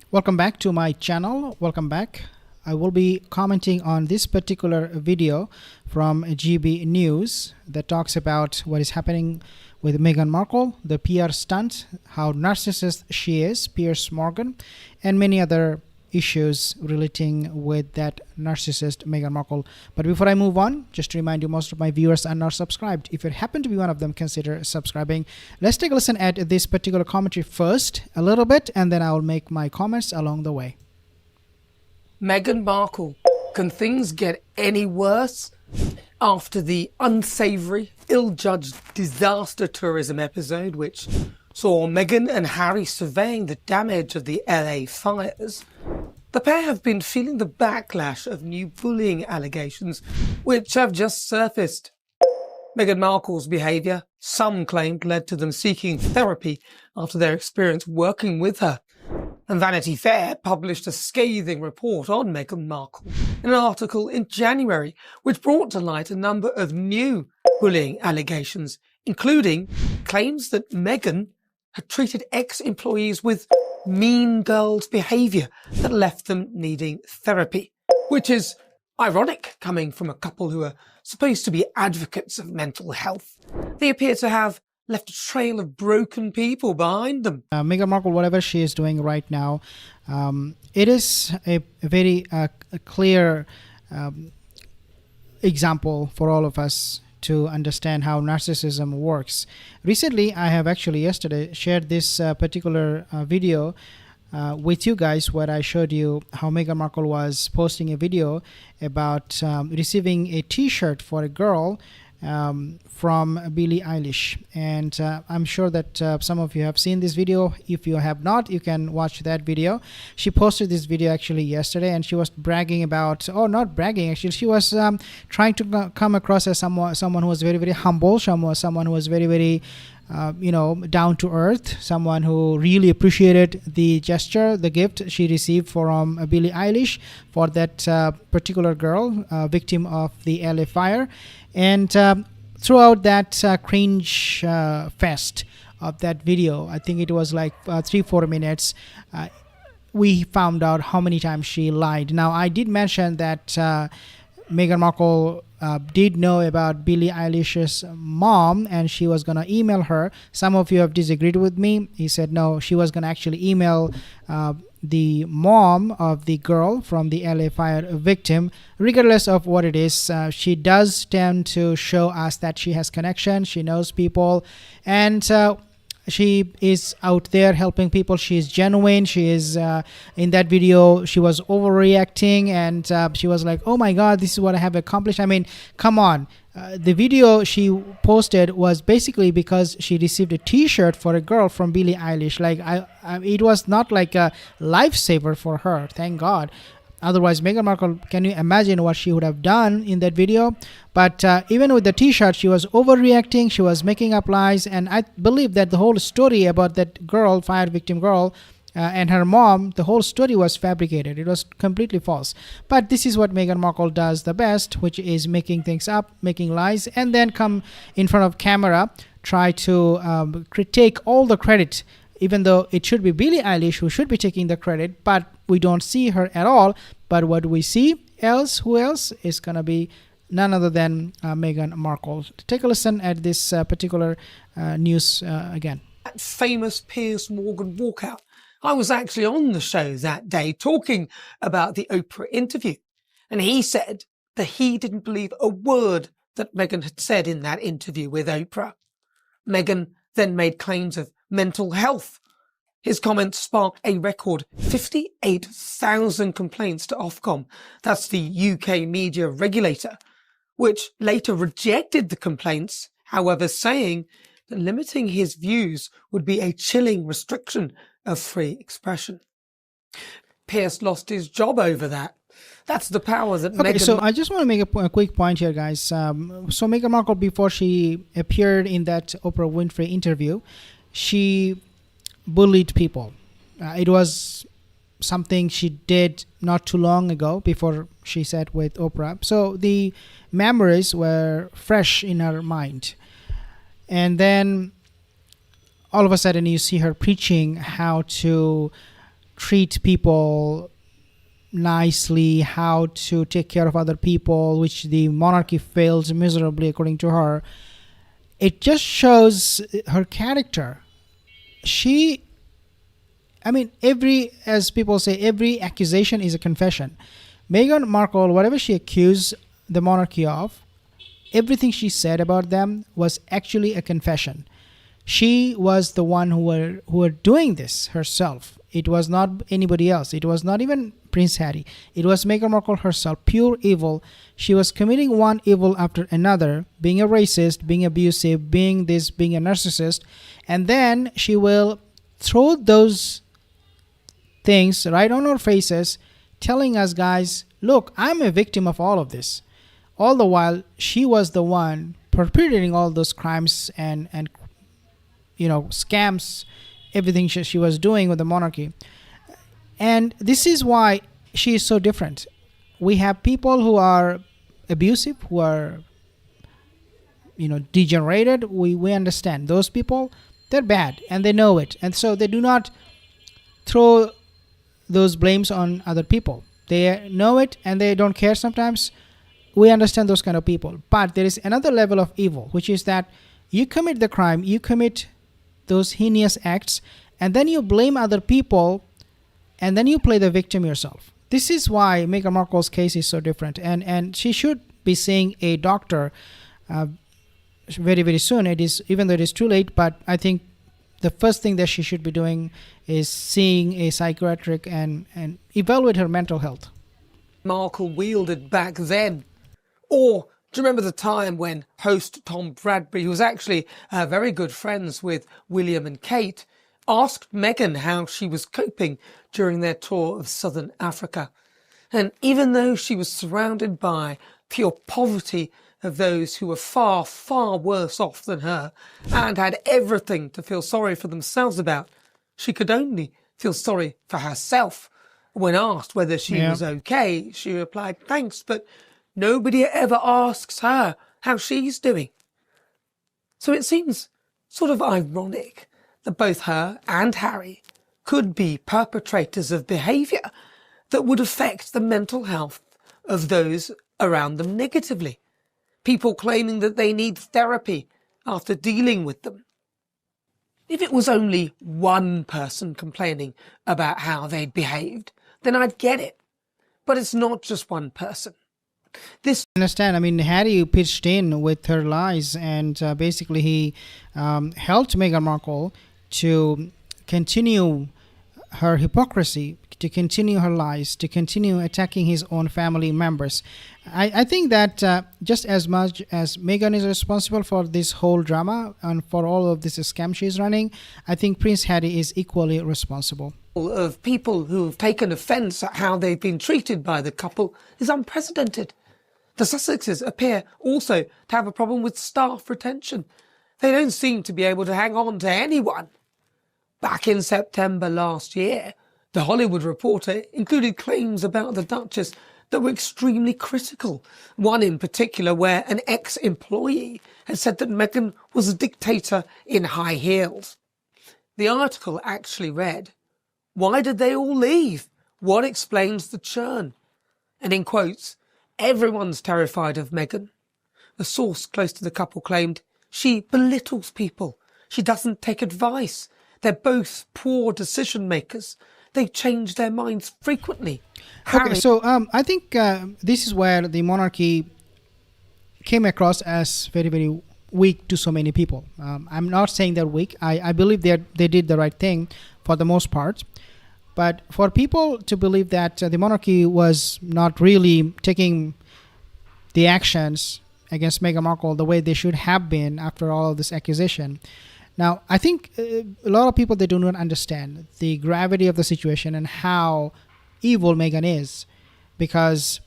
Welcome back to my channel. Welcome back. I will be commenting on this particular video from GB News that talks about what is happening with Meghan Markle, the PR stunt, how narcissist she is, Piers Morgan, and many other issues relating with that narcissist Meghan Markle. But before I move on, just to remind you, most of my viewers are not subscribed. If you happen to be one of them, consider subscribing. Let's take a listen at this particular commentary first a little bit, and then I will make my comments along the way. Meghan Markle, can things get any worse? After the unsavoury, ill-judged disaster tourism episode, which saw Meghan and Harry surveying the damage of the LA fires, the pair have been feeling the backlash of new bullying allegations, which have just surfaced. Meghan Markle's behaviour, some claimed, led to them seeking therapy after their experience working with her. And Vanity Fair published a scathing report on Meghan Markle in an article in January, which brought to light a number of new bullying allegations, including claims that Meghan had treated ex-employees with mean girls behaviour that left them needing therapy, which is ironic coming from a couple who are supposed to be advocates of mental health. They appear to have left a trail of broken people behind them. Meghan Markle, whatever she is doing right now, it is a very clear example for all of us to understand how narcissism works. Recently, I have actually yesterday shared this particular video with you guys, where I showed you how Meghan Markle was posting a video about receiving a t-shirt for a girl from Billie Eilish, and I'm sure that some of you have seen this video. If you have not, you can watch that video. She posted this video actually yesterday, and she was bragging about, oh, not bragging actually, she was trying to come across as someone who was very, very humble, someone who was very, very down to earth, someone who really appreciated the gesture, the gift she received from Billie Eilish for that particular girl, victim of the LA fire. And throughout that cringe fest of that video, I think it was like 3-4 minutes, we found out how many times she lied. Now, I did mention that Meghan Markle did know about Billie Eilish's mom, and she was going to email her. Some of you have disagreed with me. He said no, she was going to actually email the mom of the girl from the LA fire victim. Regardless of what it is, she does tend to show us that she has connection, she knows people, and she is out there helping people. She is genuine. She is in that video, she was overreacting, and she was like, oh my god, this is what I have accomplished. I mean, come on. The video she posted was basically because she received a t-shirt for a girl from Billie Eilish. Like, it was not like a lifesaver for her, thank god. Otherwise, Meghan Markle, can you imagine what she would have done in that video? But even with the t-shirt, she was overreacting, she was making up lies, and I believe that the whole story about that girl, fire victim girl, and her mom, the whole story was fabricated. It was completely false. But this is what Meghan Markle does the best, which is making things up, making lies, and then come in front of camera, try to take all the credit, even though it should be Billie Eilish who should be taking the credit, but we don't see her at all. But what we see who else is going to be none other than Meghan Markle. Take a listen at this particular news again. That famous Piers Morgan walkout. I was actually on the show that day talking about the Oprah interview, and he said that he didn't believe a word that Meghan had said in that interview with Oprah. Meghan then made claims of mental health. His comments sparked a record 58,000 complaints to Ofcom, that's the UK media regulator, which later rejected the complaints, however saying that limiting his views would be a chilling restriction of free expression. Piers lost his job over that. That's the power that okay, Meghan... So I just want to make a quick point here, guys. So Meghan Markle, before she appeared in that Oprah Winfrey interview, she bullied people. It was something she did not too long ago before she sat with Oprah. So the memories were fresh in her mind. And then all of a sudden you see her preaching how to treat people nicely, how to take care of other people, which the monarchy fails miserably according to her. It just shows her character. As people say, every accusation is a confession. Meghan Markle, whatever she accused the monarchy of, everything she said about them was actually a confession. She was the one who were doing this herself. It was not anybody else. It was not even Prince Harry. It was Meghan Markle herself, pure evil. She was committing one evil after another, being a racist, being abusive, being this, being a narcissist. And then she will throw those things right on our faces, telling us, guys, look, I'm a victim of all of this. All the while, she was the one perpetrating all those crimes and scams, everything she was doing with the monarchy. And this is why she is so different. We have people who are abusive, who are degenerated. We understand those people, they're bad and they know it, and so they do not throw those blames on other people. They know it and they don't care sometimes. We understand those kind of people. But there is another level of evil, which is that you commit the crime, you commit those heinous acts, and then you blame other people, and then you play the victim yourself. This is why Meghan Markle's case is so different, and she should be seeing a doctor very, very soon. It is, even though it is too late, but I think the first thing that she should be doing is seeing a psychiatric and evaluate her mental health. Markle wielded back then. Or do you remember the time when host Tom Bradbury, who was actually very good friends with William and Kate, asked Meghan how she was coping during their tour of southern Africa? And even though she was surrounded by pure poverty of those who were far, far worse off than her and had everything to feel sorry for themselves about, she could only feel sorry for herself. When asked whether she was okay, she replied, thanks, but nobody ever asks her how she's doing. So it seems sort of ironic that both her and Harry could be perpetrators of behaviour that would affect the mental health of those around them negatively. People claiming that they need therapy after dealing with them. If it was only one person complaining about how they'd behaved, then I'd get it. But it's not just one person. Understand, Harry pitched in with her lies, and basically he helped Meghan Markle to continue her hypocrisy, to continue her lies, to continue attacking his own family members. I think that just as much as Meghan is responsible for this whole drama and for all of this scam she's running, I think Prince Harry is equally responsible. Of people who've taken offence at how they've been treated by the couple is unprecedented. The Sussexes appear also to have a problem with staff retention. They don't seem to be able to hang on to anyone. Back in September last year, The Hollywood Reporter included claims about the Duchess that were extremely critical. One in particular where an ex-employee had said that Meghan was a dictator in high heels. The article actually read, "Why did they all leave? What explains the churn?" And in quotes, "Everyone's terrified of Meghan." A source close to the couple claimed, "She belittles people. She doesn't take advice. They're both poor decision makers. They change their minds frequently." Okay, so I think this is where the monarchy came across as very, very weak to so many people. I'm not saying they're weak. I believe they did the right thing for the most part. But for people to believe that the monarchy was not really taking the actions against Meghan Markle the way they should have been after all of this accusation. Now, I think a lot of people, they do not understand the gravity of the situation and how evil Meghan is. Because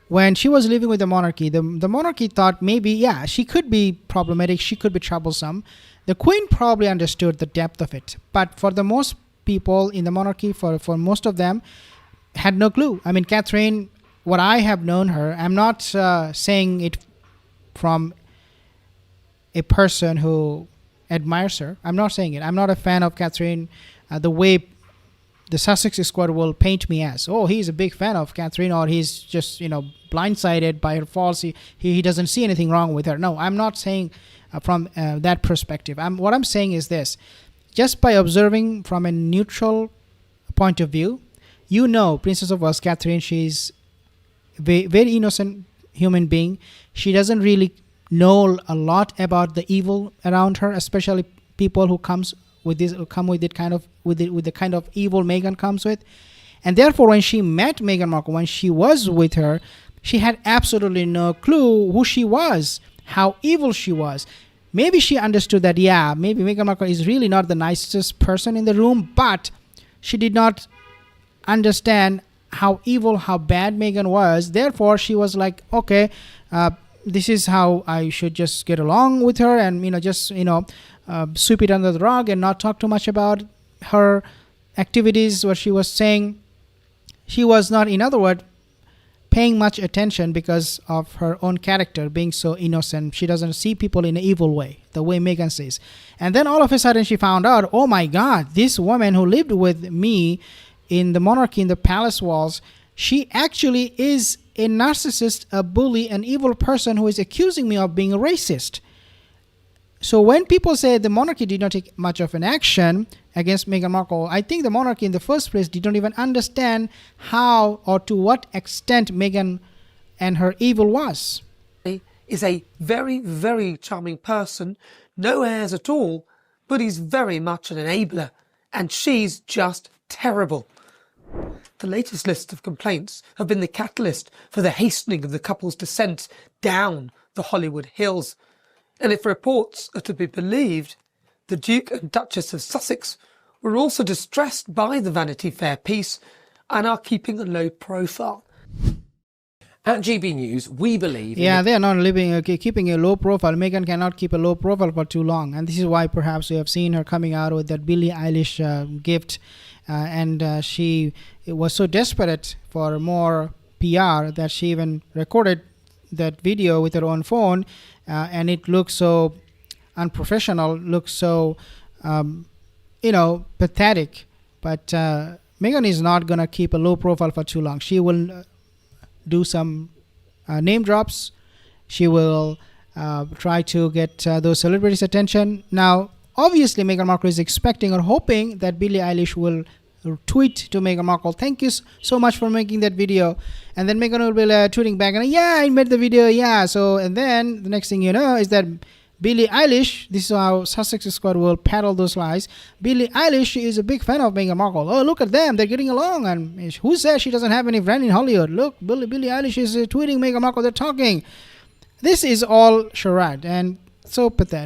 when she was living with the monarchy, the monarchy thought maybe, she could be problematic, she could be troublesome. The Queen probably understood the depth of it. But for the most people in the monarchy, for most of them, had no clue. Catherine, what I have known her, I'm not saying it from a person who admires her. I'm not saying it. I'm not a fan of Catherine, the way the Sussex Squad will paint me as. Oh, he's a big fan of Catherine, or he's just, blindsided by her faults. He doesn't see anything wrong with her. No, I'm not saying from that perspective. What I'm saying is this. Just by observing from a neutral point of view, Princess of Wales, Catherine, she's very innocent human being. She doesn't really know a lot about the evil around her, especially people who come with the kind of evil Meghan comes with. And therefore, when she met Meghan Markle, when she was with her, she had absolutely no clue who she was, how evil she was. Maybe she understood that, maybe Meghan Markle is really not the nicest person in the room, but she did not understand how evil, how bad Meghan was. Therefore, she was like, okay, this is how I should just get along with her, and sweep it under the rug and not talk too much about her activities, what she was saying. She was not, in other words, paying much attention because of her own character being so innocent. She doesn't see people in an evil way, the way Meghan says. And then all of a sudden she found out, oh my God, this woman who lived with me in the monarchy, in the palace walls, she actually is a narcissist, a bully, an evil person who is accusing me of being a racist. So when people say the monarchy did not take much of an action against Meghan Markle, I think the monarchy in the first place did not even understand how or to what extent Meghan and her evil was. Is a very, very charming person, no airs at all, but he's very much an enabler, and she's just terrible. The latest list of complaints have been the catalyst for the hastening of the couple's descent down the Hollywood hills. And if reports are to be believed, the Duke and Duchess of Sussex were also distressed by the Vanity Fair piece and are keeping a low profile. At GB News, we believe... Yeah, they are not keeping a low profile. Meghan cannot keep a low profile for too long. And this is why perhaps we have seen her coming out with that Billie Eilish gift. She was so desperate for more PR that she even recorded that video with her own phone. And it looks so unprofessional, looks so, pathetic. But Meghan is not going to keep a low profile for too long. She will... do some name drops. She will try to get those celebrities' attention. Now, obviously, Meghan Markle is expecting or hoping that Billie Eilish will tweet to Meghan Markle, thank you so much for making that video. And then Meghan will be tweeting back, and I made the video, So, and then the next thing you know is that Billie Eilish, this is how Sussex Squad will peddle those lies. Billie Eilish is a big fan of Meghan Markle. Oh, look at them, they're getting along. And who says she doesn't have any friend in Hollywood? Look, Billie Eilish is tweeting Meghan Markle, they're talking. This is all charade and so pathetic.